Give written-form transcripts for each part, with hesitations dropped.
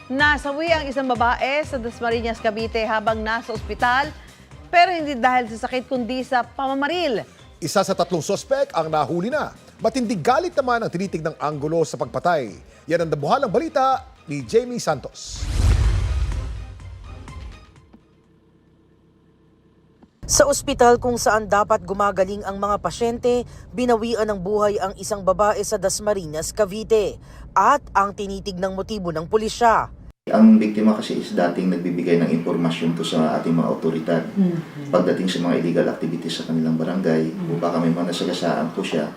Nasawi ang isang babae sa Dasmariñas, Cavite habang nasa ospital, pero hindi dahil sa sakit kundi sa pamamaril. Isa sa 3 sospek ang nahuli na. Matinding galit naman ang tinitignang anggulo sa pagpatay. Yan ang dabuhalang balita ni Jamie Santos. Sa ospital kung saan dapat gumagaling ang mga pasyente, binawian ng buhay ang isang babae sa Dasmariñas, Cavite. At ang tinitignang motibo ng pulisya. Ang biktima kasi is dating nagbibigay ng impormasyon to sa ating mga otoridad pagdating sa mga illegal activities sa kanilang barangay o baka may mga nasagasaan po siya.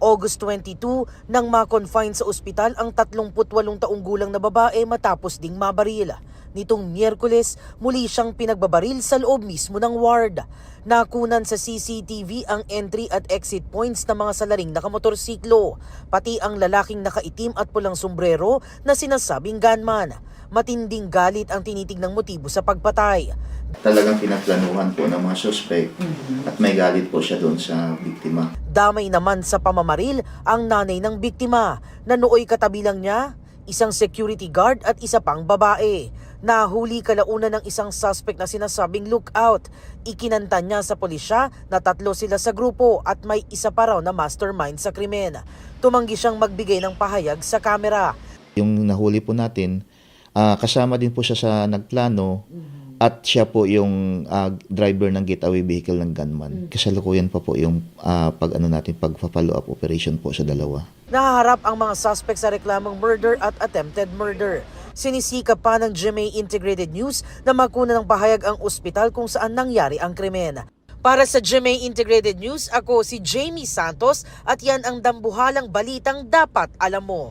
August 22, nang ma-confine sa ospital ang 38 taong gulang na babae matapos ding mabaril. Nitong Miyerkules, muli siyang pinagbabaril sa loob mismo ng ward. Nakunan sa CCTV ang entry at exit points ng mga salaring nakamotorsiklo, pati ang lalaking nakaitim at pulang sombrero na sinasabing gunman. Matinding galit ang tinitignang motibo sa pagpatay. Talagang pinaplanuhan po ng mga suspect at may galit po siya doon sa biktima. Damay naman sa pamamaril ang nanay ng biktima na nooy katabi lang niya, isang security guard at isa pang babae. Nahuli kalauna ng isang suspect na sinasabing lookout. Ikinanta niya sa pulisya na 3 sila sa grupo at may isa pa raw na mastermind sa krimen. Tumanggi siyang magbigay ng pahayag sa kamera. Yung nahuli po natin, kasama din po siya sa nagplano at siya po yung driver ng getaway vehicle ng gunman. Kasalukuyan pa po yung pag-follow up operation po sa dalawa. Nahaharap ang mga suspect sa reklamong murder at attempted murder. Sinisikap pa ng GMA Integrated News na magkunan ng pahayag ang ospital kung saan nangyari ang krimen. Para sa GMA Integrated News, ako si Jamie Santos at yan ang dambuhalang balitang dapat alam mo.